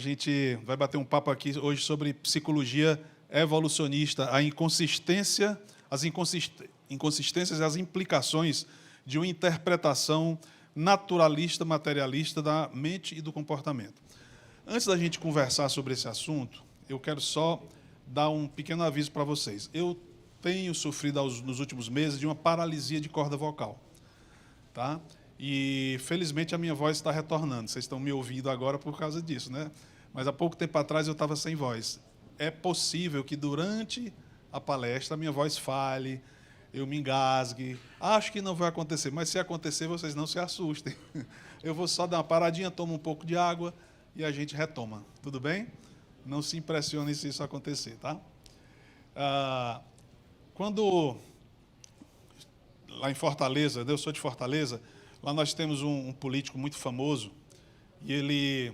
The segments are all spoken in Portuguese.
A gente vai bater um papo aqui hoje sobre psicologia evolucionista, a inconsistência, as inconsistências e as implicações de uma interpretação naturalista, materialista da mente e do comportamento. Antes da gente conversar sobre esse assunto, eu quero só dar um pequeno aviso para vocês. Eu tenho sofrido nos últimos meses de uma paralisia de corda vocal, tá? E, felizmente, a minha voz está retornando. Vocês estão me ouvindo agora por causa disso, né? Mas, há pouco tempo atrás, eu estava sem voz. É possível que, durante a palestra, a minha voz falhe, eu me engasgue. Acho que não vai acontecer, mas, se acontecer, vocês não se assustem. Eu vou só dar uma paradinha, tomo um pouco de água e a gente retoma. Tudo bem? Não se impressionem se isso acontecer, tá? Quando, lá em Fortaleza, eu sou de Fortaleza, lá nós temos um político muito famoso, e ele,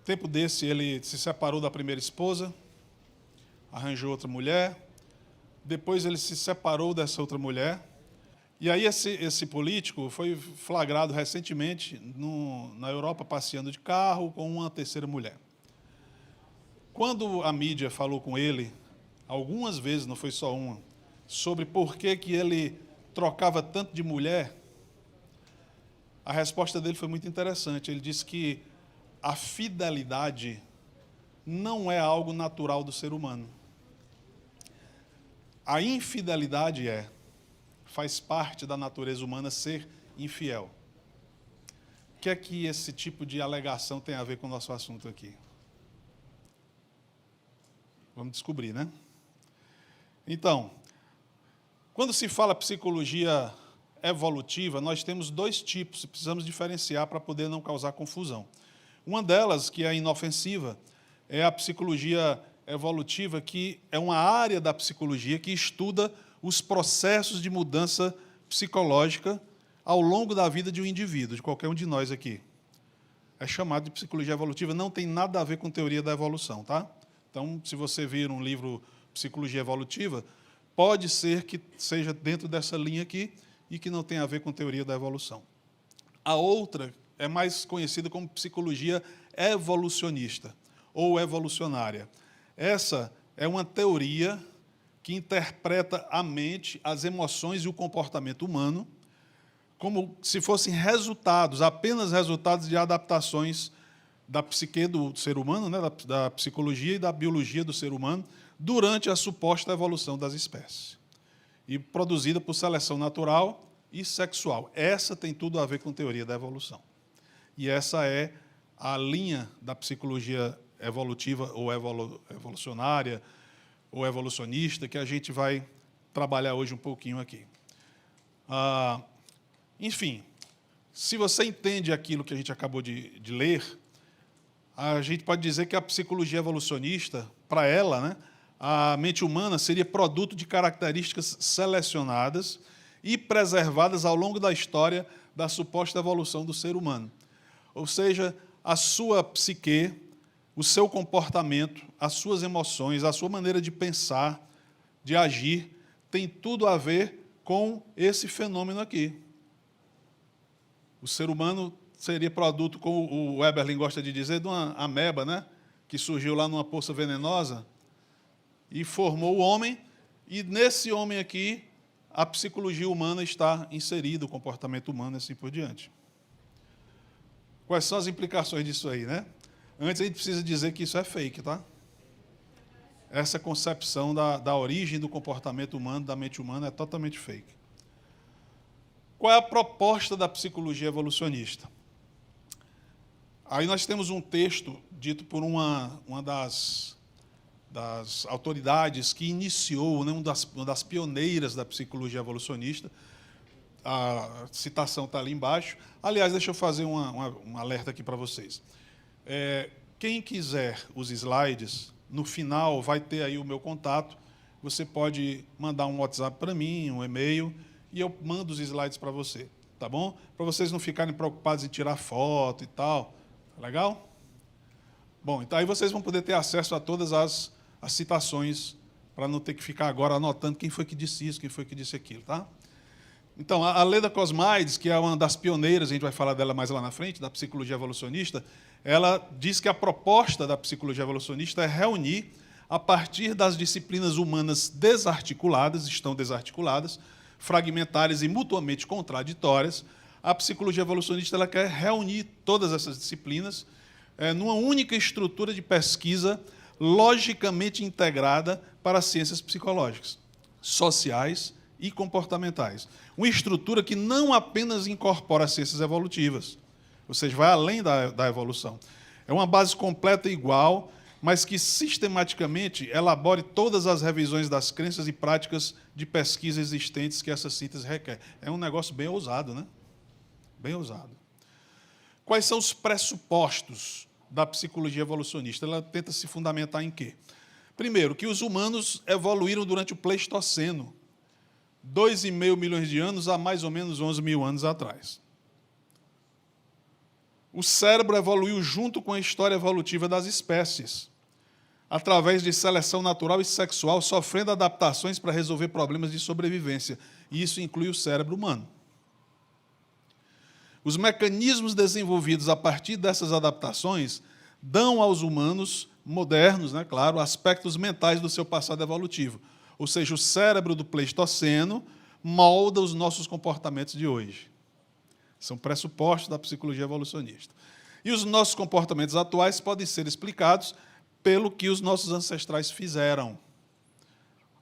tempo desse, ele se separou da primeira esposa, arranjou outra mulher, depois ele se separou dessa outra mulher, e aí esse político foi flagrado recentemente na Europa passeando de carro com uma terceira mulher. Quando a mídia falou com ele, algumas vezes, não foi só uma, sobre por que ele trocava tanto de mulher, a resposta dele foi muito interessante. Ele disse que a fidelidade não é algo natural do ser humano. A infidelidade faz parte da natureza humana ser infiel. O que é que esse tipo de alegação tem a ver com o nosso assunto aqui? Vamos descobrir, né? Então, quando se fala psicologia evolutiva, nós temos dois tipos, precisamos diferenciar para poder não causar confusão. Uma delas, que é inofensiva, é a psicologia evolutiva, que é uma área da psicologia que estuda os processos de mudança psicológica ao longo da vida de um indivíduo, de qualquer um de nós aqui. É chamado de psicologia evolutiva, não tem nada a ver com teoria da evolução, tá? Então, se você vir um livro Psicologia Evolutiva, pode ser que seja dentro dessa linha aqui e que não tem a ver com teoria da evolução. A outra é mais conhecida como psicologia evolucionista ou evolucionária. Essa é uma teoria que interpreta a mente, as emoções e o comportamento humano como se fossem resultados, apenas resultados de adaptações da psique do ser humano, né, da psicologia e da biologia do ser humano, durante a suposta evolução das espécies. E produzida por seleção natural e sexual. Essa tem tudo a ver com teoria da evolução. E essa é a linha da psicologia evolutiva ou evolucionária ou evolucionista que a gente vai trabalhar hoje um pouquinho aqui. Enfim, se você entende aquilo que a gente acabou de ler, a gente pode dizer que a psicologia evolucionista, para ela, né, a mente humana seria produto de características selecionadas e preservadas ao longo da história da suposta evolução do ser humano. Ou seja, a sua psique, o seu comportamento, as suas emoções, a sua maneira de pensar, de agir, tem tudo a ver com esse fenômeno aqui. O ser humano seria produto, como o Eberlin gosta de dizer, de uma ameba, né, que surgiu lá numa poça venenosa e formou o homem, e nesse homem aqui a psicologia humana está inserida, o comportamento humano e assim por diante. Quais são as implicações disso aí, né? Antes a gente precisa dizer que isso é fake, tá? Essa concepção da origem do comportamento humano, da mente humana, é totalmente fake. Qual é a proposta da psicologia evolucionista? Aí nós temos um texto dito por uma das autoridades que iniciou, né, uma das pioneiras da psicologia evolucionista. A citação está ali embaixo. Aliás, deixa eu fazer um alerta aqui para vocês. Quem quiser os slides, no final vai ter aí o meu contato. Você pode mandar um WhatsApp para mim, um e-mail, e eu mando os slides para você, tá bom? Para vocês não ficarem preocupados em tirar foto e tal. Legal? Bom, então aí vocês vão poder ter acesso a todas as citações, para não ter que ficar agora anotando quem foi que disse isso, quem foi que disse aquilo, tá? Então, a Leda Cosmides, que é uma das pioneiras, a gente vai falar dela mais lá na frente, da psicologia evolucionista, ela diz que a proposta da psicologia evolucionista é reunir, a partir das disciplinas humanas desarticuladas, estão desarticuladas, fragmentárias e mutuamente contraditórias, a psicologia evolucionista ela quer reunir todas essas disciplinas numa única estrutura de pesquisa logicamente integrada para as ciências psicológicas, sociais e comportamentais. Uma estrutura que não apenas incorpora as ciências evolutivas, ou seja, vai além da evolução. É uma base completa e igual, mas que sistematicamente elabore todas as revisões das crenças e práticas de pesquisa existentes que essa síntese requer. É um negócio bem ousado, né? Bem ousado. Quais são os pressupostos da psicologia evolucionista? Ela tenta se fundamentar em quê? Primeiro, que os humanos evoluíram durante o Pleistoceno, 2,5 milhões de anos a mais ou menos 11 mil anos atrás. O cérebro evoluiu junto com a história evolutiva das espécies, através de seleção natural e sexual, sofrendo adaptações para resolver problemas de sobrevivência. E isso inclui o cérebro humano. Os mecanismos desenvolvidos a partir dessas adaptações dão aos humanos modernos, né, claro, aspectos mentais do seu passado evolutivo. Ou seja, o cérebro do Pleistoceno molda os nossos comportamentos de hoje. São pressupostos da psicologia evolucionista. E os nossos comportamentos atuais podem ser explicados pelo que os nossos ancestrais fizeram.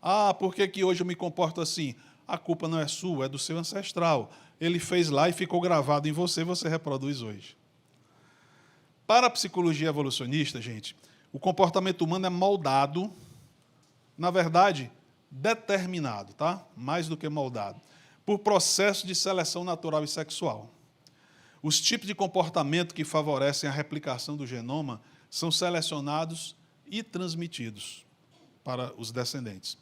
Ah, por que hoje eu me comporto assim? A culpa não é sua, é do seu ancestral. Ele fez lá e ficou gravado em você, você reproduz hoje. Para a psicologia evolucionista, gente, o comportamento humano é moldado, na verdade, determinado, tá? Mais do que moldado, por processo de seleção natural e sexual. Os tipos de comportamento que favorecem a replicação do genoma são selecionados e transmitidos para os descendentes.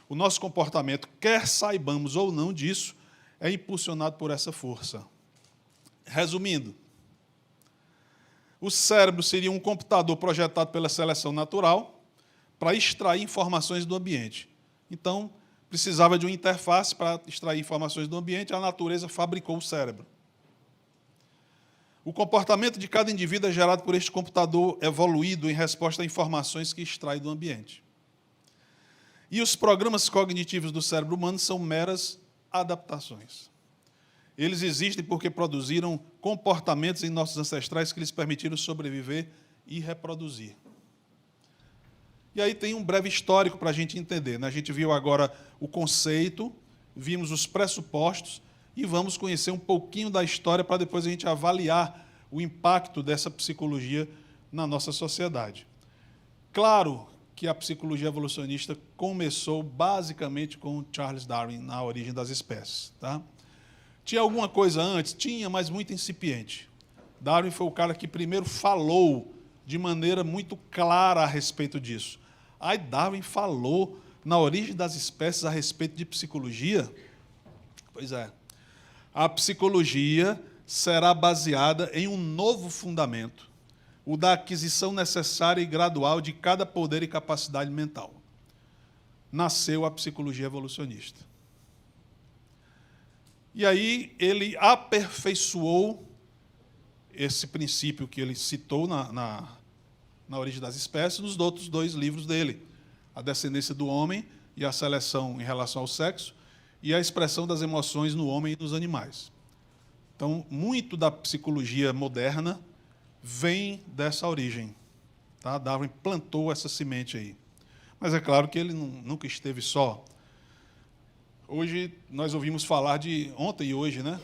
O nosso comportamento, quer saibamos ou não disso, é impulsionado por essa força. Resumindo, o cérebro seria um computador projetado pela seleção natural para extrair informações do ambiente. Então, precisava de uma interface para extrair informações do ambiente, a natureza fabricou o cérebro. O comportamento de cada indivíduo é gerado por este computador evoluído em resposta a informações que extrai do ambiente. E os programas cognitivos do cérebro humano são meras adaptações. Eles existem porque produziram comportamentos em nossos ancestrais que lhes permitiram sobreviver e reproduzir. E aí tem um breve histórico para a gente entender, né? A gente viu agora o conceito, vimos os pressupostos e vamos conhecer um pouquinho da história para depois a gente avaliar o impacto dessa psicologia na nossa sociedade. Claro que a psicologia evolucionista começou basicamente com Charles Darwin na origem das espécies, tá? Tinha alguma coisa antes? Tinha, mas muito incipiente. Darwin foi o cara que primeiro falou de maneira muito clara a respeito disso. Aí Darwin falou na origem das espécies a respeito de psicologia? Pois é. A psicologia será baseada em um novo fundamento, o da aquisição necessária e gradual de cada poder e capacidade mental. Nasceu a psicologia evolucionista. E aí ele aperfeiçoou esse princípio que ele citou na origem das espécies nos outros dois livros dele, A Descendência do Homem e a Seleção em Relação ao Sexo, e a expressão das emoções no homem e nos animais. Então, muito da psicologia moderna vem dessa origem. Tá? Darwin plantou essa semente aí. Mas é claro que ele nunca esteve só. Hoje, nós ouvimos falar de, ontem e hoje, né?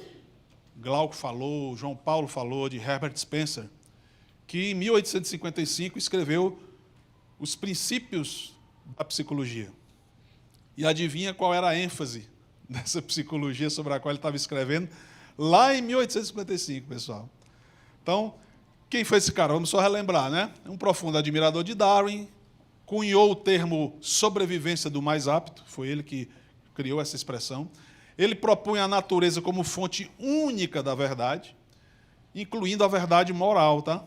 Glauco falou, João Paulo falou de Herbert Spencer, que em 1855 escreveu os princípios da psicologia. E adivinha qual era a ênfase dessa psicologia sobre a qual ele estava escrevendo? Lá em 1855, pessoal. Então, quem foi esse cara? Vamos só relembrar, né? Um profundo admirador de Darwin, cunhou o termo sobrevivência do mais apto, foi ele que criou essa expressão. Ele propunha a natureza como fonte única da verdade, incluindo a verdade moral, tá?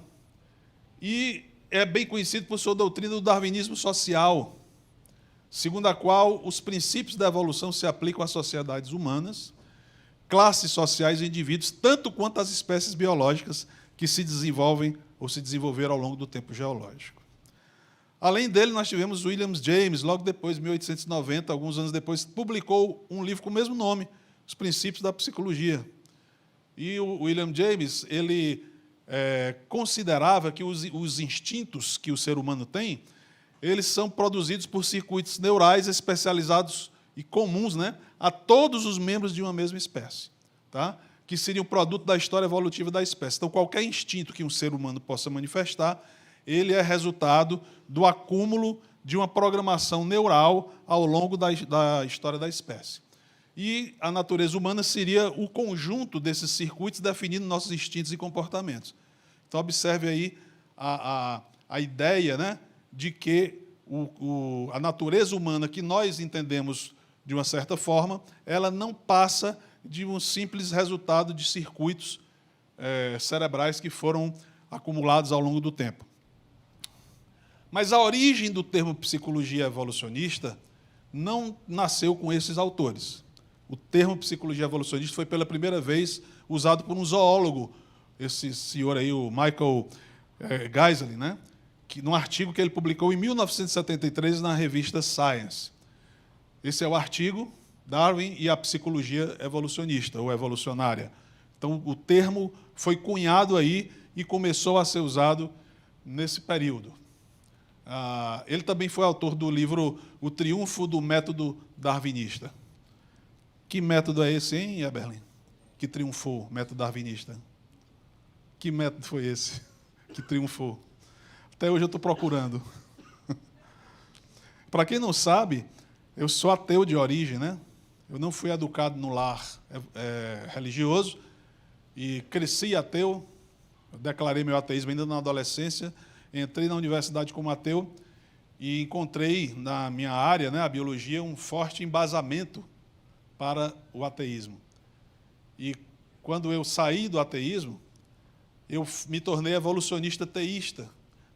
E é bem conhecido por sua doutrina do darwinismo social, segundo a qual os princípios da evolução se aplicam às sociedades humanas, classes sociais e indivíduos, tanto quanto as espécies biológicas que se desenvolvem ou se desenvolveram ao longo do tempo geológico. Além dele, nós tivemos William James, logo depois, 1890, alguns anos depois, publicou um livro com o mesmo nome, Os Princípios da Psicologia. E o William James, ele considerava que os instintos que o ser humano tem, eles são produzidos por circuitos neurais especializados e comuns, né, a todos os membros de uma mesma espécie, tá? Que seria o produto da história evolutiva da espécie. Então, qualquer instinto que um ser humano possa manifestar, ele é resultado do acúmulo de uma programação neural ao longo da história da espécie. E a natureza humana seria o conjunto desses circuitos definindo nossos instintos e comportamentos. Então, observe aí a ideia, né, de que a natureza humana que nós entendemos de uma certa forma, ela não passa de um simples resultado de circuitos cerebrais que foram acumulados ao longo do tempo. Mas a origem do termo psicologia evolucionista não nasceu com esses autores. O termo psicologia evolucionista foi pela primeira vez usado por um zoólogo, esse senhor aí, o Michael Geisler, né? Num artigo que ele publicou em 1973 na revista Science. Esse é o artigo, Darwin e a psicologia evolucionista, ou evolucionária. Então, o termo foi cunhado aí e começou a ser usado nesse período. Ele também foi autor do livro O Triunfo do Método Darwinista. Que método é esse, hein, Eberlin? Que triunfou, método darwinista? Que método foi esse que triunfou? Até hoje eu estou procurando. Para quem não sabe, eu sou ateu de origem, né? Eu não fui educado no lar religioso e cresci ateu. Eu declarei meu ateísmo ainda na adolescência, entrei na universidade como ateu e encontrei na minha área, né, a biologia, um forte embasamento para o ateísmo. E quando eu saí do ateísmo, eu me tornei evolucionista teísta,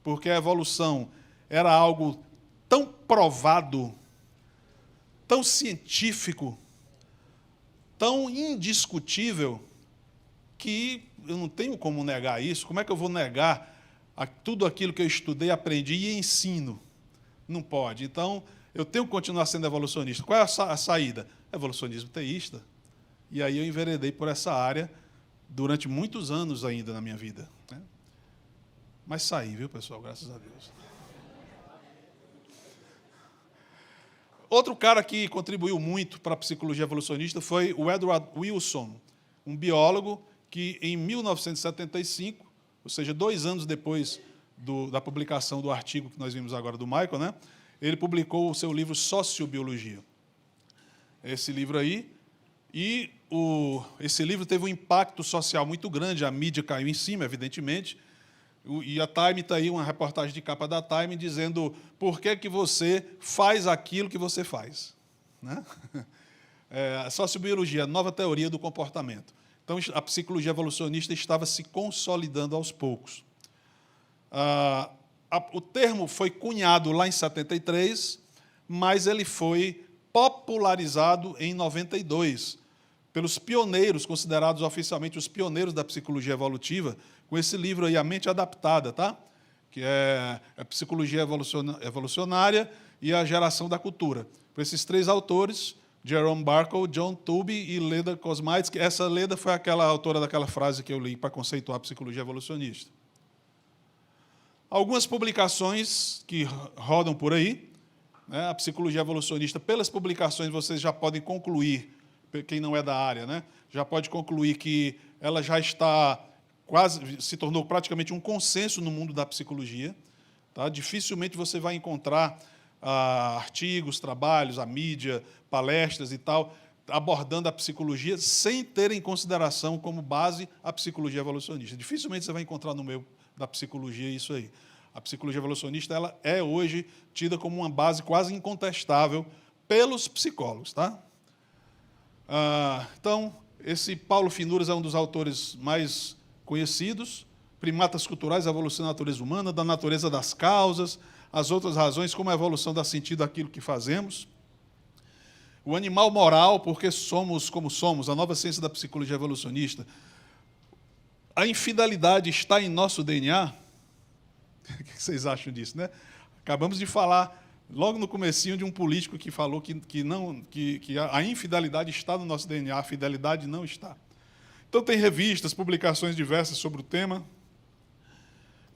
porque a evolução era algo tão provado, tão científico, tão indiscutível, que eu não tenho como negar isso. Como é que eu vou negar tudo aquilo que eu estudei, aprendi e ensino? Não pode. Então, eu tenho que continuar sendo evolucionista. Qual é a saída? Evolucionismo teísta. E aí eu enveredei por essa área durante muitos anos ainda na minha vida, né? Mas saí, viu, pessoal? Graças a Deus. Outro cara que contribuiu muito para a psicologia evolucionista foi o Edward Wilson, um biólogo que, em 1975, ou seja, 2 anos depois da publicação do artigo que nós vimos agora do Michael, né, ele publicou o seu livro Sociobiologia. Esse livro aí, e esse livro teve um impacto social muito grande, a mídia caiu em cima, evidentemente, e a Time está aí, uma reportagem de capa da Time, dizendo por que você faz aquilo que você faz, né? A sociobiologia, a nova teoria do comportamento. Então, a psicologia evolucionista estava se consolidando aos poucos. O termo foi cunhado lá em 73, mas ele foi popularizado em 92 pelos pioneiros, considerados oficialmente os pioneiros da psicologia evolutiva, com esse livro aí, A Mente Adaptada, tá? Que é a Psicologia Evolucionária e a Geração da Cultura. Por esses 3 autores, Jerome Barkhow, John Tooby e Leda Kosmaitsky. Essa Leda foi aquela autora daquela frase que eu li para conceituar a psicologia evolucionista. Algumas publicações que rodam por aí, né, a psicologia evolucionista, pelas publicações vocês já podem concluir, quem não é da área, né, já pode concluir que ela já está se tornou praticamente um consenso no mundo da psicologia. Tá? Dificilmente você vai encontrar artigos, trabalhos, a mídia, palestras e tal, abordando a psicologia sem ter em consideração como base a psicologia evolucionista. Dificilmente você vai encontrar no meio da psicologia isso aí. A psicologia evolucionista ela é hoje tida como uma base quase incontestável pelos psicólogos. Tá? Então, esse Paulo Finuras é um dos autores mais conhecidos, Primatas Culturais, a Evolução da Natureza Humana, da Natureza das Causas, as outras razões, como a evolução dá sentido àquilo que fazemos. O animal moral, porque somos como somos, a nova ciência da psicologia evolucionista. A infidelidade está em nosso DNA? O que vocês acham disso, né? Acabamos de falar, logo no comecinho, de um político que falou que a infidelidade está no nosso DNA, a fidelidade não está. Então, tem revistas, publicações diversas sobre o tema,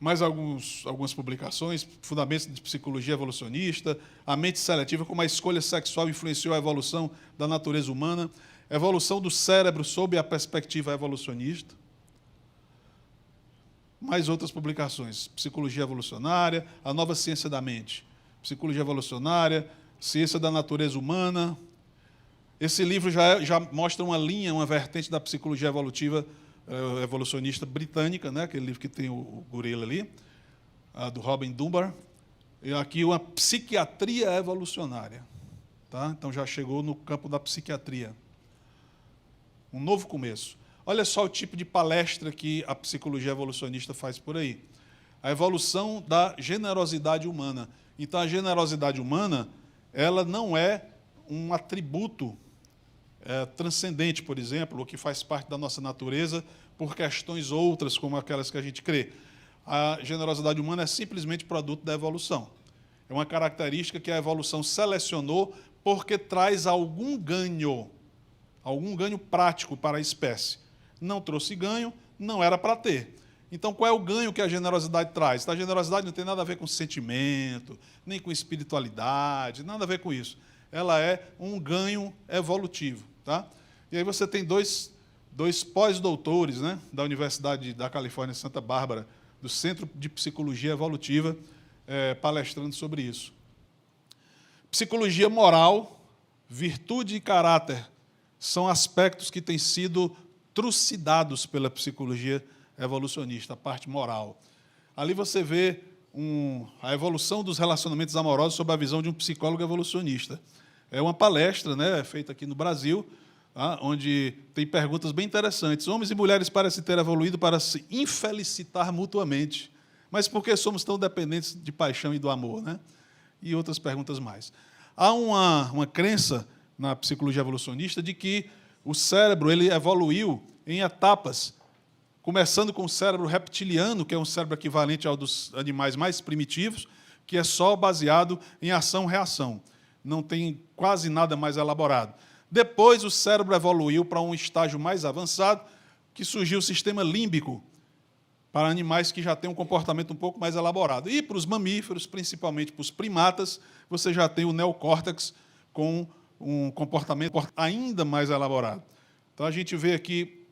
mais algumas publicações, Fundamentos de Psicologia Evolucionista, A Mente Seletiva, como a escolha sexual influenciou a evolução da natureza humana, Evolução do Cérebro sob a perspectiva evolucionista, mais outras publicações, Psicologia Evolucionária, A Nova Ciência da Mente, Psicologia Evolucionária, Ciência da Natureza Humana. Esse livro já mostra uma linha, uma vertente da psicologia evolucionista britânica, né? Aquele livro que tem o gorila ali, do Robin Dunbar, e aqui uma psiquiatria evolucionária. Tá? Então já chegou no campo da psiquiatria. Um novo começo. Olha só o tipo de palestra que a psicologia evolucionista faz por aí. A evolução da generosidade humana. Então, a generosidade humana, ela não é um atributo transcendente, por exemplo, ou que faz parte da nossa natureza por questões outras, como aquelas que a gente crê. A generosidade humana é simplesmente produto da evolução. É uma característica que a evolução selecionou porque traz algum ganho prático para a espécie. Não trouxe ganho, não era para ter. Então, qual é o ganho que a generosidade traz? A generosidade não tem nada a ver com sentimento, nem com espiritualidade, nada a ver com isso. Ela é um ganho evolutivo. Tá? E aí você tem dois pós-doutores, né, da Universidade da Califórnia, Santa Bárbara, do Centro de Psicologia Evolutiva, palestrando sobre isso. Psicologia moral, virtude e caráter são aspectos que têm sido trucidados pela psicologia evolucionista, a parte moral. Ali você vê a evolução dos relacionamentos amorosos sob a visão de um psicólogo evolucionista. É uma palestra, né, feita aqui no Brasil, onde tem perguntas bem interessantes. Homens e mulheres parecem ter evoluído para se infelicitar mutuamente. Mas por que somos tão dependentes de paixão e do amor, né? E outras perguntas mais. Há uma crença na psicologia evolucionista de que o cérebro ele evoluiu em etapas, começando com o cérebro reptiliano, que é um cérebro equivalente ao dos animais mais primitivos, que é só baseado em ação-reação. Não tem quase nada mais elaborado. Depois, o cérebro evoluiu para um estágio mais avançado, que surgiu o sistema límbico, para animais que já têm um comportamento um pouco mais elaborado. E para os mamíferos, principalmente para os primatas, você já tem o neocórtex com um comportamento ainda mais elaborado. Então, a gente vê aqui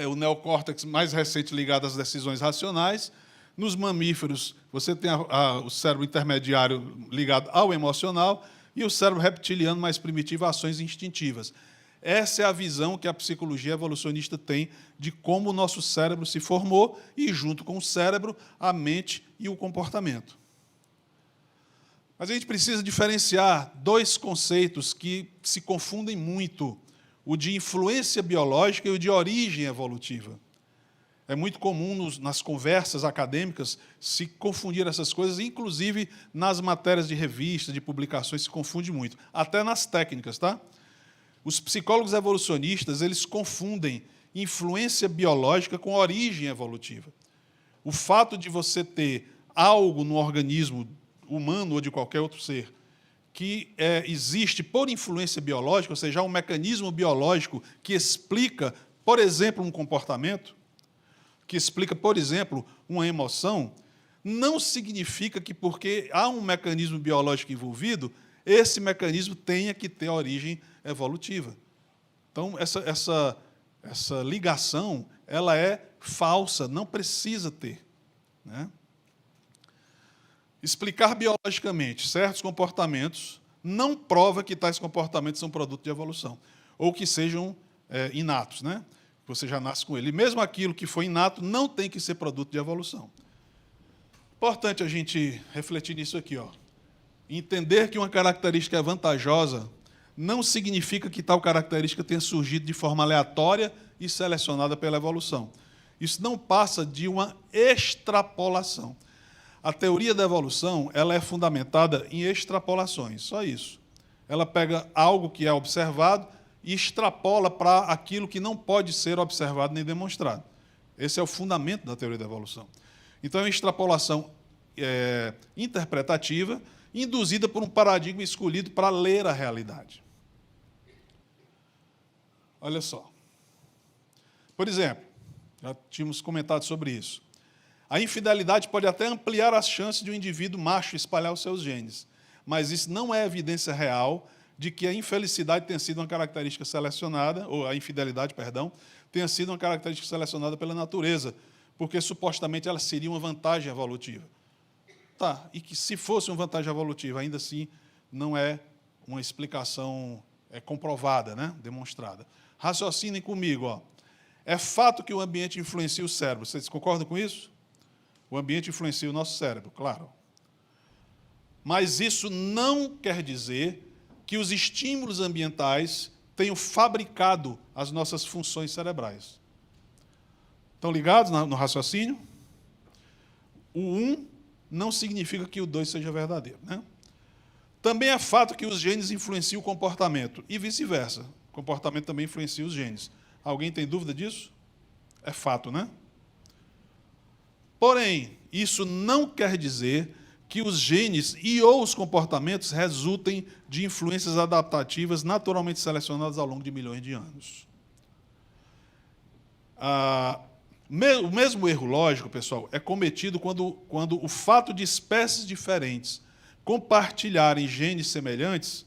o neocórtex mais recente ligado às decisões racionais. Nos mamíferos, você tem o cérebro intermediário ligado ao emocional, e o cérebro reptiliano mais primitivo, ações instintivas. Essa é a visão que a psicologia evolucionista tem de como o nosso cérebro se formou e, junto com o cérebro, a mente e o comportamento. Mas a gente precisa diferenciar dois conceitos que se confundem muito, o de influência biológica e o de origem evolutiva. É muito comum nas conversas acadêmicas se confundir essas coisas, inclusive nas matérias de revista, de publicações, se confunde muito, até nas técnicas, tá? Os psicólogos evolucionistas, eles confundem influência biológica com origem evolutiva. O fato de você ter algo no organismo humano ou de qualquer outro ser que existe por influência biológica, ou seja, um mecanismo biológico que explica, por exemplo, um comportamento, que explica, por exemplo, uma emoção, não significa que porque há um mecanismo biológico envolvido, esse mecanismo tenha que ter origem evolutiva. Então, essa ligação ela é falsa, não precisa ter. Né? Explicar biologicamente certos comportamentos não prova que tais comportamentos são produto de evolução, ou que sejam inatos, né? Você já nasce com ele. E mesmo aquilo que foi inato não tem que ser produto de evolução. Importante a gente refletir nisso aqui. Entender que uma característica é vantajosa não significa que tal característica tenha surgido de forma aleatória e selecionada pela evolução. Isso não passa de uma extrapolação. A teoria da evolução ela é fundamentada em extrapolações, só isso. Ela pega algo que é observado e extrapola para aquilo que não pode ser observado nem demonstrado. Esse é o fundamento da teoria da evolução. Então, é uma extrapolação interpretativa, induzida por um paradigma escolhido para ler a realidade. Olha só. Por exemplo, já tínhamos comentado sobre isso. A infidelidade pode até ampliar as chances de um indivíduo macho espalhar os seus genes, mas isso não é evidência real de que a infelicidade tenha sido uma característica selecionada, ou a infidelidade, perdão, tenha sido uma característica selecionada pela natureza, porque supostamente ela seria uma vantagem evolutiva. Tá, e que se fosse uma vantagem evolutiva, ainda assim não é uma explicação comprovada, né? Demonstrada. Raciocinem comigo, ó. É fato que o ambiente influencia o cérebro. Vocês concordam com isso? O ambiente influencia o nosso cérebro, claro. Mas isso não quer dizer que os estímulos ambientais tenham fabricado as nossas funções cerebrais. Estão ligados no raciocínio? O 1 não significa que o 2 seja verdadeiro, né? Também é fato que os genes influenciam o comportamento, e vice-versa. O comportamento também influencia os genes. Alguém tem dúvida disso? É fato, né? Porém, isso não quer dizer que os genes e ou os comportamentos resultem de influências adaptativas naturalmente selecionadas ao longo de milhões de anos. O mesmo erro lógico, pessoal, é cometido quando o fato de espécies diferentes compartilharem genes semelhantes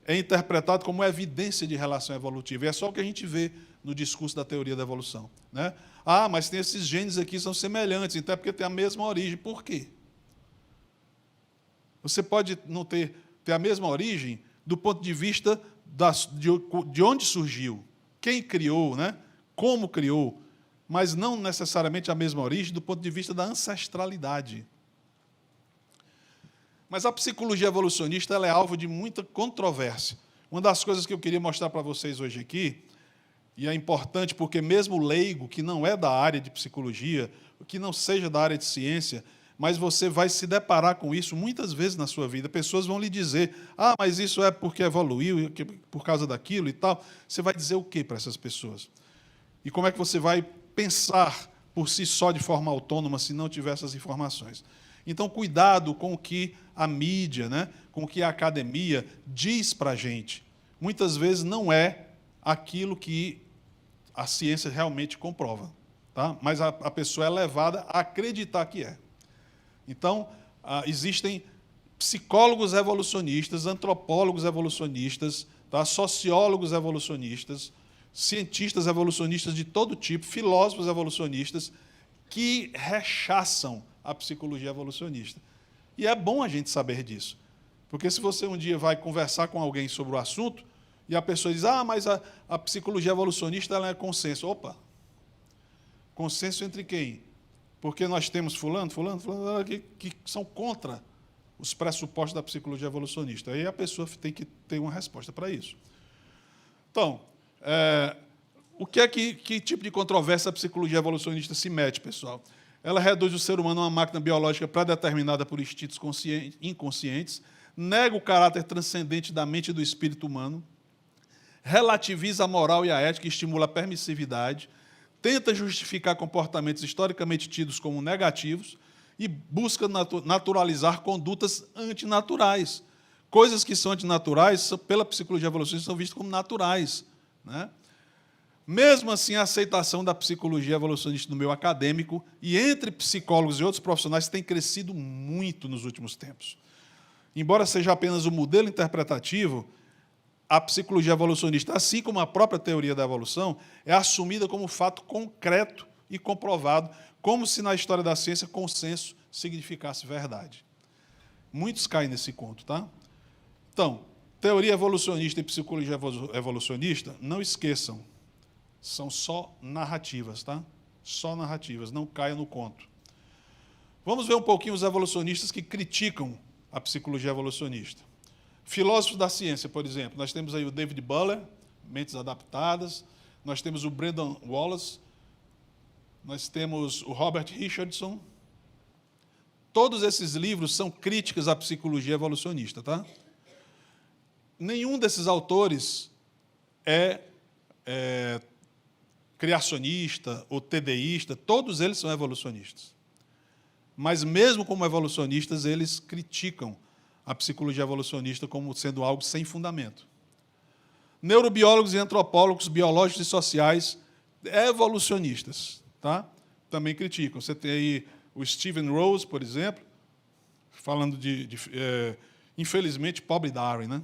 é interpretado como evidência de relação evolutiva. E é só o que a gente vê no discurso da teoria da evolução, né? Ah, mas tem esses genes aqui que são semelhantes, então é porque tem a mesma origem. Por quê? Você pode não ter a mesma origem do ponto de vista de onde surgiu, quem criou, né? Como criou, mas não necessariamente a mesma origem do ponto de vista da ancestralidade. Mas a psicologia evolucionista ela é alvo de muita controvérsia. Uma das coisas que eu queria mostrar para vocês hoje aqui, e é importante porque mesmo o leigo, que não é da área de psicologia, que não seja da área de ciência, mas você vai se deparar com isso muitas vezes na sua vida. Pessoas vão lhe dizer, ah, mas isso é porque evoluiu, por causa daquilo e tal. Você vai dizer o quê para essas pessoas? E como é que você vai pensar por si só de forma autônoma se não tiver essas informações? Então, cuidado com o que a mídia, né, com o que a academia diz para a gente. Muitas vezes não é aquilo que a ciência realmente comprova, tá? Mas a pessoa é levada a acreditar que é. Então, existem psicólogos evolucionistas, antropólogos evolucionistas, tá? Sociólogos evolucionistas, cientistas evolucionistas de todo tipo, filósofos evolucionistas, que rechaçam a psicologia evolucionista. E é bom a gente saber disso, porque se você um dia vai conversar com alguém sobre o assunto, e a pessoa diz, ah, mas a psicologia evolucionista ela é consenso. Opa! Consenso entre quem? Porque nós temos fulano, que são contra os pressupostos da psicologia evolucionista. Aí a pessoa tem que ter uma resposta para isso. Então, que tipo de controvérsia a psicologia evolucionista se mete, pessoal? Ela reduz o ser humano a uma máquina biológica pré-determinada por instintos inconscientes, nega o caráter transcendente da mente e do espírito humano, relativiza a moral e a ética e estimula a permissividade, tenta justificar comportamentos historicamente tidos como negativos e busca naturalizar condutas antinaturais. Coisas que são antinaturais, pela psicologia evolucionista, são vistas como naturais, né? Mesmo assim, a aceitação da psicologia evolucionista no meio acadêmico e entre psicólogos e outros profissionais tem crescido muito nos últimos tempos. Embora seja apenas um modelo interpretativo, a psicologia evolucionista, assim como a própria teoria da evolução, é assumida como fato concreto e comprovado, como se na história da ciência consenso significasse verdade. Muitos caem nesse conto, tá? Então, teoria evolucionista e psicologia evolucionista, não esqueçam, são só narrativas, tá? Só narrativas, não caia no conto. Vamos ver um pouquinho os evolucionistas que criticam a psicologia evolucionista. Filósofos da ciência, por exemplo, nós temos aí o David Buller, Mentes Adaptadas, nós temos o Brendan Wallace, nós temos o Robert Richardson. Todos esses livros são críticas à psicologia evolucionista, tá? nenhum desses autores é criacionista ou TDIsta, todos eles são evolucionistas. Mas, mesmo como evolucionistas, eles criticam a psicologia evolucionista como sendo algo sem fundamento. Neurobiólogos e antropólogos biológicos e sociais evolucionistas, tá? Também criticam. Você tem aí o Stephen Rose, por exemplo, falando infelizmente, pobre Darwin, né?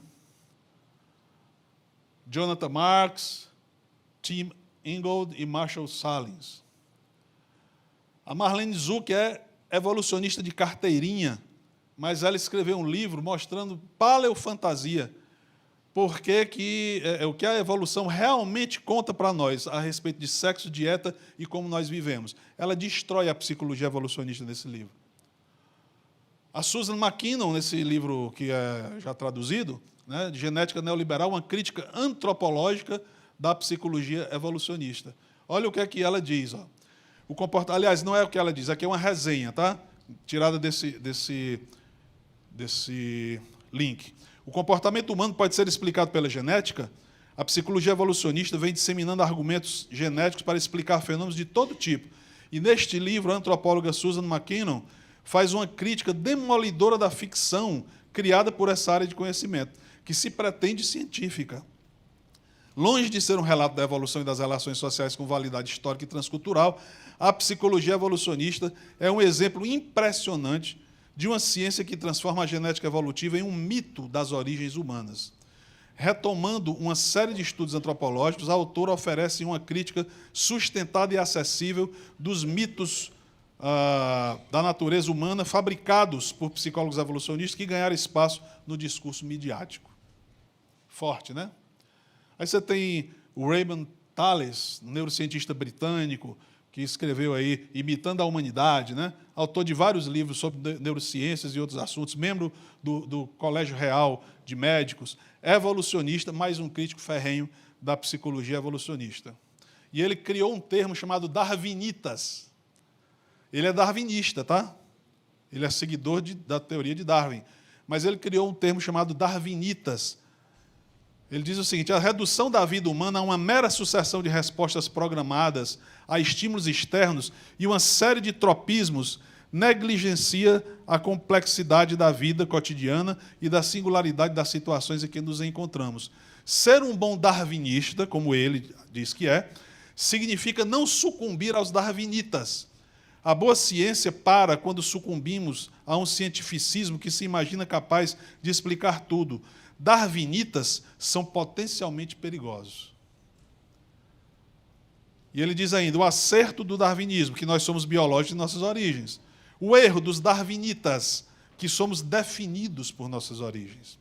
Jonathan Marks, Tim Ingold e Marshall Salins. A Marlene Zuk é evolucionista de carteirinha, mas ela escreveu um livro mostrando paleofantasia, porque o que a evolução realmente conta para nós a respeito de sexo, dieta e como nós vivemos. Ela destrói a psicologia evolucionista nesse livro. A Susan McKinnon, nesse livro que é já traduzido, né, de Genética Neoliberal, uma crítica antropológica da psicologia evolucionista. Olha o que é que ela diz. Ó. Aliás, não é o que ela diz, aqui é uma resenha, tá? Tirada desse link. O comportamento humano pode ser explicado pela genética. A psicologia evolucionista vem disseminando argumentos genéticos para explicar fenômenos de todo tipo. E neste livro, a antropóloga Susan McKinnon faz uma crítica demolidora da ficção criada por essa área de conhecimento, que se pretende científica. Longe de ser um relato da evolução e das relações sociais com validade histórica e transcultural, a psicologia evolucionista é um exemplo impressionante de uma ciência que transforma a genética evolutiva em um mito das origens humanas. Retomando uma série de estudos antropológicos, a autora oferece uma crítica sustentada e acessível dos mitos da natureza humana fabricados por psicólogos evolucionistas que ganharam espaço no discurso midiático. Forte, né? Aí você tem o Raymond Thales, um neurocientista britânico, que escreveu aí Imitando a Humanidade, né? Autor de vários livros sobre neurociências e outros assuntos, membro do Colégio Real de Médicos, evolucionista, mais um crítico ferrenho da psicologia evolucionista. E ele criou um termo chamado darwinitas. Ele é darwinista, tá? Ele é seguidor da teoria de Darwin. Mas ele criou um termo chamado darwinitas. Ele diz o seguinte: a redução da vida humana a uma mera sucessão de respostas programadas a estímulos externos e uma série de tropismos negligencia a complexidade da vida cotidiana e da singularidade das situações em que nos encontramos. Ser um bom darwinista, como ele diz que é, significa não sucumbir aos darwinitas. A boa ciência para quando sucumbimos a um cientificismo que se imagina capaz de explicar tudo. Darwinitas são potencialmente perigosos. E ele diz ainda, o acerto do darwinismo, que nós somos biológicos de nossas origens. O erro dos darwinitas, que somos definidos por nossas origens.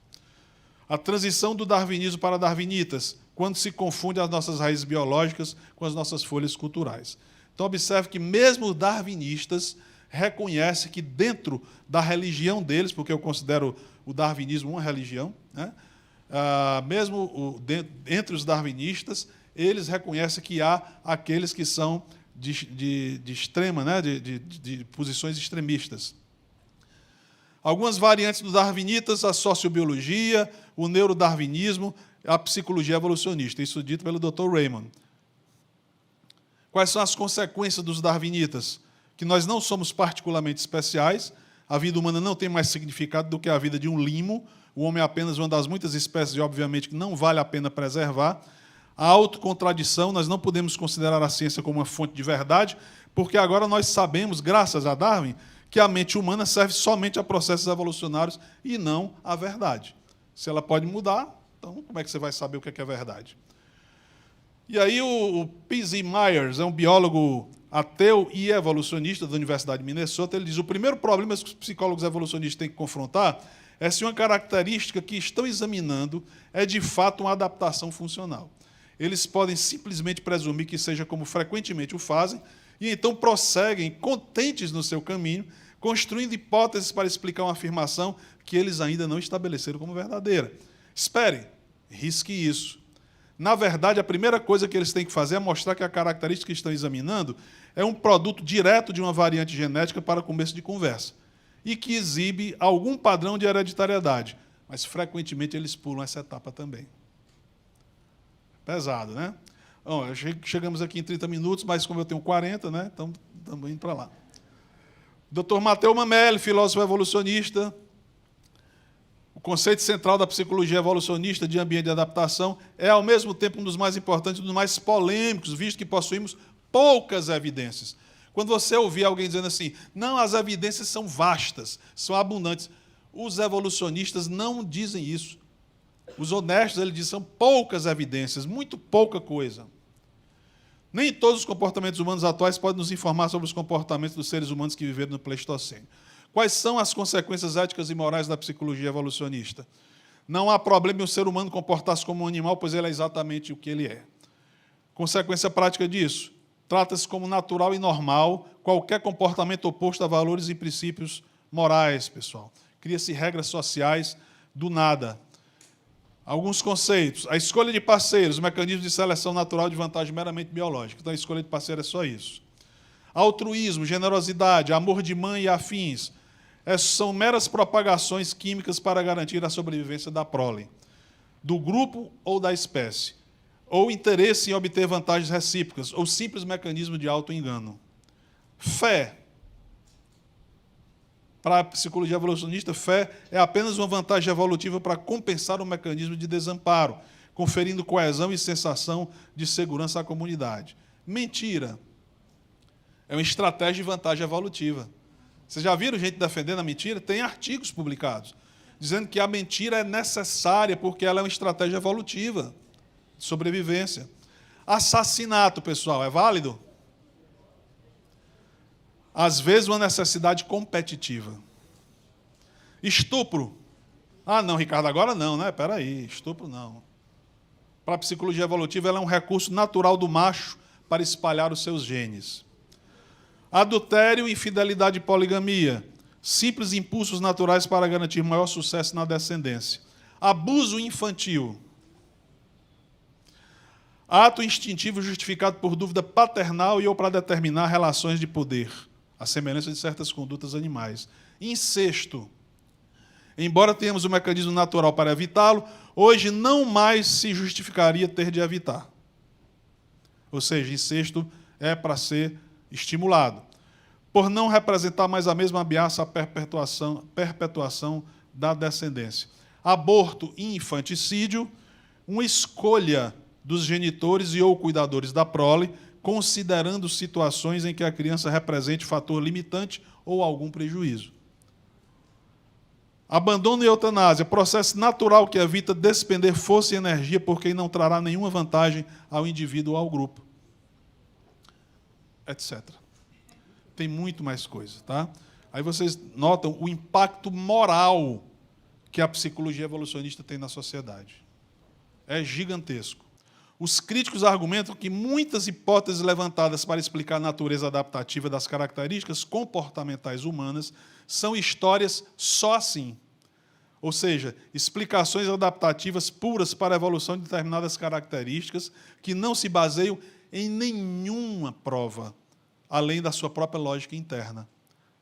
A transição do darwinismo para darwinitas, quando se confunde as nossas raízes biológicas com as nossas folhas culturais. Então, observe que mesmo os darwinistas reconhecem que dentro da religião deles, porque eu considero o darwinismo uma religião, né? Entre os darwinistas, eles reconhecem que há aqueles que são de extrema, né? de posições extremistas. Algumas variantes dos darwinitas, a sociobiologia, o neurodarwinismo, a psicologia evolucionista, isso dito pelo Dr. Raymond. Quais são as consequências dos darwinitas? Que nós não somos particularmente especiais, a vida humana não tem mais significado do que a vida de um limo, o homem é apenas uma das muitas espécies, e obviamente que não vale a pena preservar. A autocontradição, nós não podemos considerar a ciência como uma fonte de verdade, porque agora nós sabemos, graças a Darwin, que a mente humana serve somente a processos evolucionários e não à verdade. Se ela pode mudar, então como é que você vai saber o que é verdade? E aí o P.Z. Myers é um biólogo ateu e evolucionista da Universidade de Minnesota. Ele diz, o primeiro problema que os psicólogos evolucionistas têm que confrontar é se uma característica que estão examinando é de fato uma adaptação funcional. Eles podem simplesmente presumir que seja como frequentemente o fazem, e então prosseguem contentes no seu caminho, construindo hipóteses para explicar uma afirmação que eles ainda não estabeleceram como verdadeira. Espere, risque isso. Na verdade, a primeira coisa que eles têm que fazer é mostrar que a característica que estão examinando é um produto direto de uma variante genética para começo de conversa, e que exibe algum padrão de hereditariedade. mas frequentemente eles pulam essa etapa também. Pesado, né? Bom, chegamos aqui em 30 minutos, mas como eu tenho 40, né? Então estamos indo para lá. Dr. Matteo Mameli, filósofo evolucionista. O conceito central da psicologia evolucionista de ambiente de adaptação é, ao mesmo tempo, um dos mais importantes e um dos mais polêmicos, visto que possuímos poucas evidências. Quando você ouvir alguém dizendo assim, não, as evidências são vastas, são abundantes, os evolucionistas não dizem isso. Os honestos, eles dizem, são poucas evidências, muito pouca coisa. Nem todos os comportamentos humanos atuais podem nos informar sobre os comportamentos dos seres humanos que viveram no Pleistoceno. Quais são as consequências éticas e morais da psicologia evolucionista? Não há problema em o ser humano comportar-se como um animal, pois ele é exatamente o que ele é. Consequência prática disso? Trata-se como natural e normal qualquer comportamento oposto a valores e princípios morais, pessoal. Cria-se regras sociais do nada. Alguns conceitos. A escolha de parceiros, mecanismo de seleção natural de vantagem meramente biológica. Então, a escolha de parceiro é só isso. Altruísmo, generosidade, amor de mãe e afins. São meras propagações químicas para garantir a sobrevivência da prole, do grupo ou da espécie, ou interesse em obter vantagens recíprocas, ou simples mecanismo de auto-engano. Fé. Para a psicologia evolucionista, fé é apenas uma vantagem evolutiva para compensar o mecanismo de desamparo, conferindo coesão e sensação de segurança à comunidade. Mentira. É uma estratégia de vantagem evolutiva. Vocês já viram gente defendendo a mentira? Tem artigos publicados, dizendo que a mentira é necessária porque ela é uma estratégia evolutiva de sobrevivência. Assassinato, pessoal, é válido? Às vezes, uma necessidade competitiva. Estupro. Ah, não, Ricardo, agora não, né? Espera aí, estupro não. Para a psicologia evolutiva, ela é um recurso natural do macho para espalhar os seus genes. Adultério, infidelidade e poligamia. Simples impulsos naturais para garantir maior sucesso na descendência. Abuso infantil. Ato instintivo justificado por dúvida paternal e ou para determinar relações de poder, a semelhança de certas condutas animais. Incesto. Embora tenhamos um mecanismo natural para evitá-lo, hoje não mais se justificaria ter de evitar. Ou seja, incesto é para ser estimulado, por não representar mais a mesma ameaça à perpetuação da descendência. Aborto e infanticídio, uma escolha dos genitores e ou cuidadores da prole, considerando situações em que a criança represente fator limitante ou algum prejuízo. Abandono e eutanásia, processo natural que evita despender força e energia por quem não trará nenhuma vantagem ao indivíduo ou ao grupo, etc. Tem muito mais coisa, tá? Aí vocês notam o impacto moral que a psicologia evolucionista tem na sociedade. É gigantesco. Os críticos argumentam que muitas hipóteses levantadas para explicar a natureza adaptativa das características comportamentais humanas são histórias só assim. Ou seja, explicações adaptativas puras para a evolução de determinadas características que não se baseiam em nenhuma prova, além da sua própria lógica interna.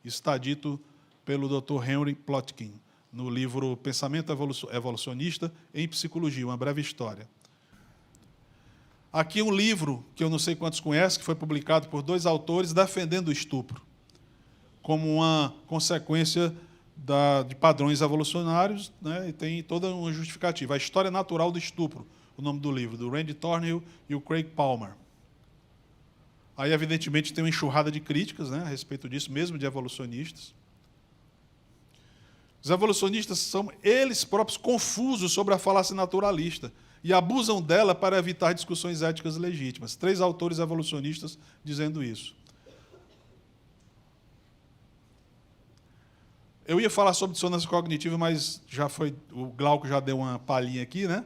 Isso está dito pelo Dr. Henry Plotkin, no livro Pensamento Evolucionista em Psicologia, uma breve história. Aqui um livro, que eu não sei quantos conhecem, que foi publicado por 2 autores, defendendo o estupro, como uma consequência de padrões evolucionários, né, e tem toda uma justificativa. A História Natural do Estupro, o nome do livro, do Randy Thornhill e o Craig Palmer. Aí, evidentemente, tem uma enxurrada de críticas, né, a respeito disso, mesmo de evolucionistas. Os evolucionistas são eles próprios confusos sobre a falácia naturalista e abusam dela para evitar discussões éticas legítimas. 3 autores evolucionistas dizendo isso. Eu ia falar sobre dissonância cognitiva, mas já foi, o Glauco já deu uma palhinha aqui, né?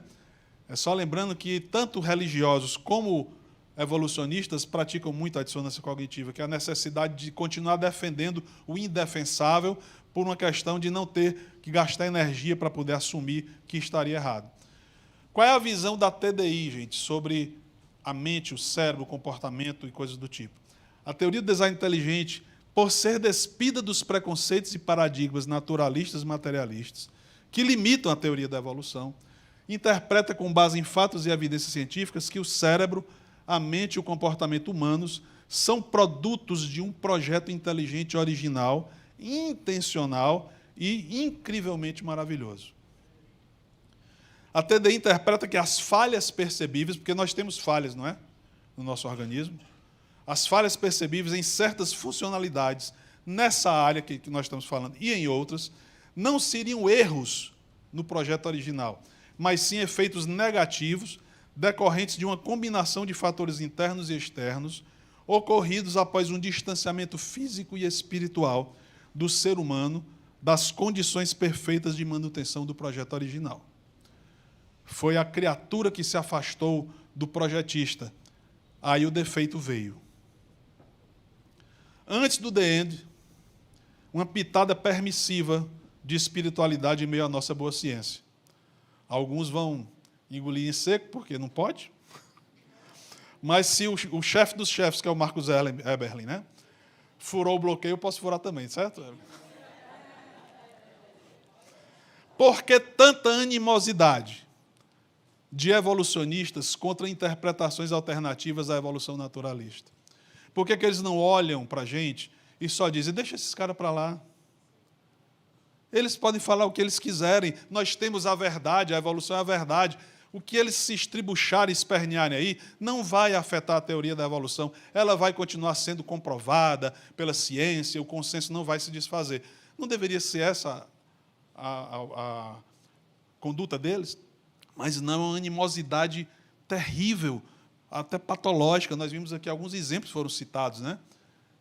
É só lembrando que tanto religiosos como evolucionistas praticam muito a dissonância cognitiva, que é a necessidade de continuar defendendo o indefensável por uma questão de não ter que gastar energia para poder assumir que estaria errado. Qual é a visão da TDI, gente, sobre a mente, o cérebro, o comportamento e coisas do tipo? A teoria do design inteligente, por ser despida dos preconceitos e paradigmas naturalistas e materialistas, que limitam a teoria da evolução, interpreta com base em fatos e evidências científicas que o cérebro, a mente e o comportamento humanos são produtos de um projeto inteligente original, intencional e incrivelmente maravilhoso. A TDI interpreta que as falhas percebíveis, porque nós temos falhas, não é? No nosso organismo, as falhas percebíveis em certas funcionalidades nessa área que nós estamos falando e em outras, não seriam erros no projeto original, mas sim efeitos negativos decorrentes de uma combinação de fatores internos e externos ocorridos após um distanciamento físico e espiritual do ser humano das condições perfeitas de manutenção do projeto original. Foi a criatura que se afastou do projetista. Aí o defeito veio. Antes do The End, uma pitada permissiva de espiritualidade em meio à nossa boa ciência. Alguns vão engolir em seco, porque não pode. Mas se o chefe dos chefes, que é o Marcus Eberlin, né, furou o bloqueio, eu posso furar também, certo? Por que tanta animosidade de evolucionistas contra interpretações alternativas à evolução naturalista? Por que eles não olham para a gente e só dizem, deixa esses caras para lá? Eles podem falar o que eles quiserem, nós temos a verdade, a evolução é a verdade. O que eles se estribucharem e espernearem aí não vai afetar a teoria da evolução, ela vai continuar sendo comprovada pela ciência, o consenso não vai se desfazer. Não deveria ser essa a conduta deles? Mas não, é uma animosidade terrível, até patológica. Nós vimos aqui alguns exemplos foram citados, né?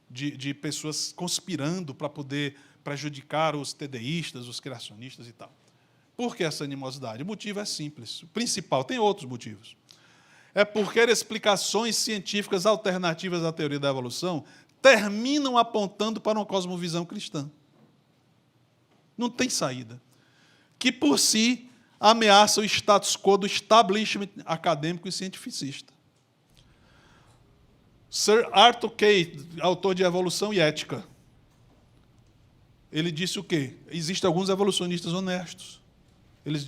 De pessoas conspirando para poder prejudicar os TDIstas, os criacionistas e tal. Por que essa animosidade? O motivo é simples. O principal, tem outros motivos. É porque explicações científicas alternativas à teoria da evolução terminam apontando para uma cosmovisão cristã. Não tem saída. Que, por si, ameaça o status quo do establishment acadêmico e cientificista. Sir Arthur Kay, autor de Evolução e Ética, ele disse o quê? Existem alguns evolucionistas honestos. Ele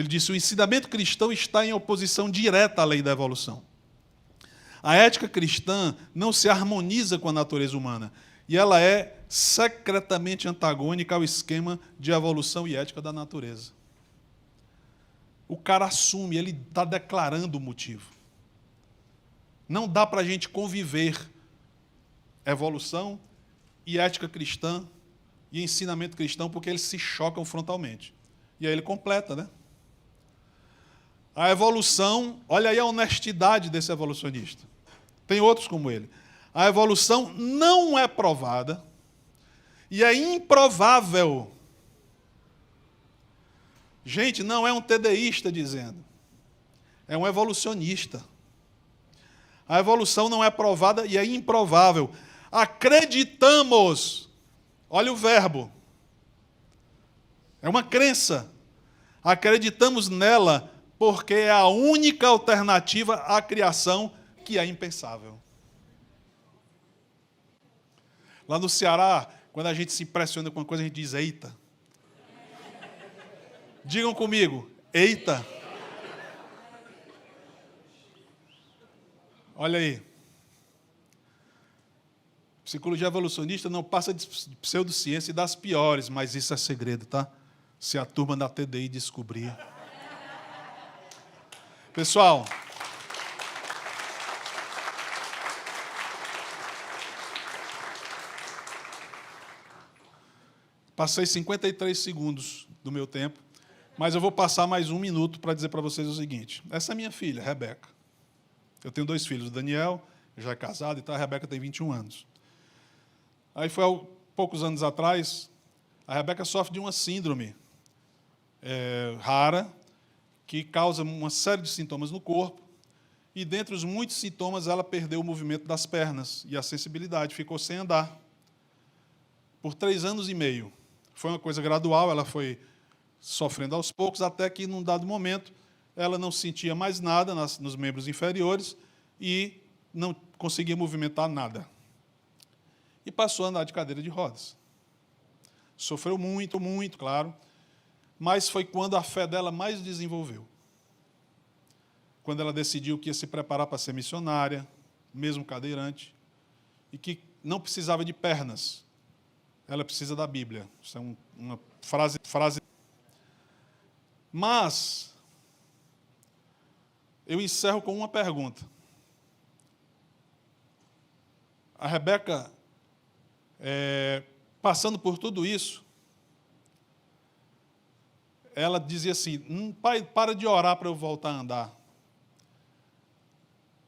disse, o ensinamento cristão está em oposição direta à lei da evolução. A ética cristã não se harmoniza com a natureza humana, e ela é secretamente antagônica ao esquema de evolução e ética da natureza. O cara assume, ele está declarando o motivo. Não dá para a gente conviver evolução e ética cristã e ensinamento cristão, porque eles se chocam frontalmente. E aí ele completa, né? A evolução, olha aí a honestidade desse evolucionista. Tem outros como ele. A evolução não é provada e é improvável. Gente, não é um TDIsta dizendo, é um evolucionista. A evolução não é provada e é improvável. Acreditamos, olha o verbo, é uma crença. Acreditamos nela porque é a única alternativa à criação que é impensável. Lá no Ceará, quando a gente se impressiona com uma coisa, a gente diz, eita. Digam comigo, eita. Olha aí. Psicologia evolucionista não passa de pseudociência e das piores, mas isso é segredo, tá? Se a turma da TDI descobrir. Pessoal, passei 53 segundos do meu tempo, mas eu vou passar mais 1 minuto para dizer para vocês o seguinte. Essa é minha filha, Rebeca. Eu tenho 2 filhos, o Daniel, já é casado, e a Rebeca tem 21 anos. Aí foi há poucos anos atrás, a Rebeca sofre de uma síndrome rara, que causa uma série de sintomas no corpo, e dentre os muitos sintomas, ela perdeu o movimento das pernas e a sensibilidade, ficou sem andar. Por 3 anos e meio. Foi uma coisa gradual, ela foi sofrendo aos poucos, até que, num dado momento, ela não sentia mais nada nos membros inferiores e não conseguia movimentar nada. E passou a andar de cadeira de rodas. Sofreu muito, muito, claro. mas foi quando a fé dela mais desenvolveu. Quando ela decidiu que ia se preparar para ser missionária, mesmo cadeirante, e que não precisava de pernas, ela precisa da Bíblia. Isso é uma frase. Mas, eu encerro com uma pergunta. A Rebeca, passando por tudo isso, ela dizia assim, pai, para de orar para eu voltar a andar.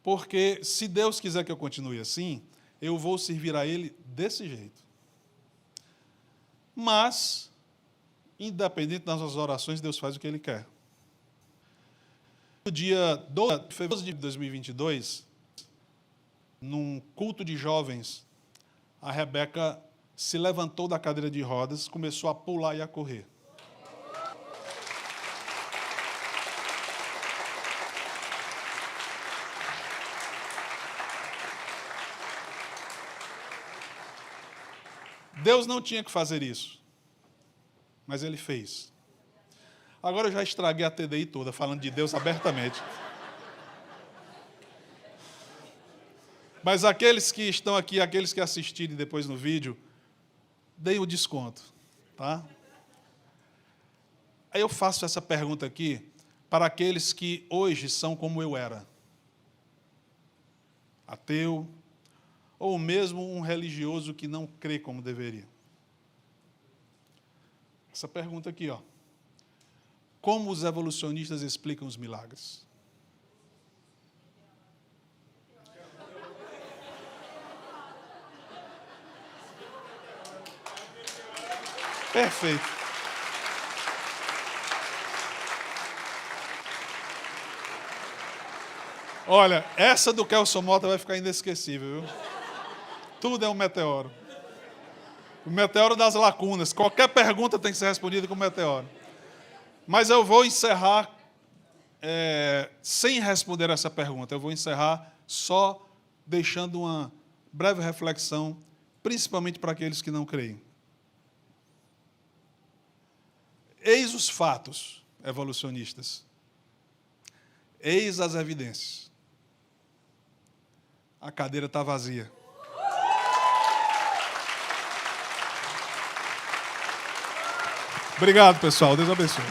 Porque se Deus quiser que eu continue assim, eu vou servir a Ele desse jeito. Mas, independente das nossas orações, Deus faz o que Ele quer. No dia 12 de fevereiro de 2022, num culto de jovens, a Rebeca se levantou da cadeira de rodas, começou a pular e a correr. Deus não tinha que fazer isso, mas Ele fez. Agora eu já estraguei a TDI toda, falando de Deus abertamente. Mas aqueles que estão aqui, aqueles que assistirem depois no vídeo, deem o desconto, tá? Aí eu faço essa pergunta aqui para aqueles que hoje são como eu era. Ateu, ou mesmo um religioso que não crê como deveria. Essa pergunta aqui, ó. Como os evolucionistas explicam os milagres? Perfeito. Olha, essa do Kelson Mota vai ficar inesquecível, viu? Tudo é um meteoro. O meteoro das lacunas. Qualquer pergunta tem que ser respondida com meteoro. Mas eu vou encerrar sem responder essa pergunta. Eu vou encerrar só deixando uma breve reflexão, principalmente para aqueles que não creem. Eis os fatos evolucionistas. Eis as evidências. A cadeira está vazia. Obrigado, pessoal. Deus abençoe.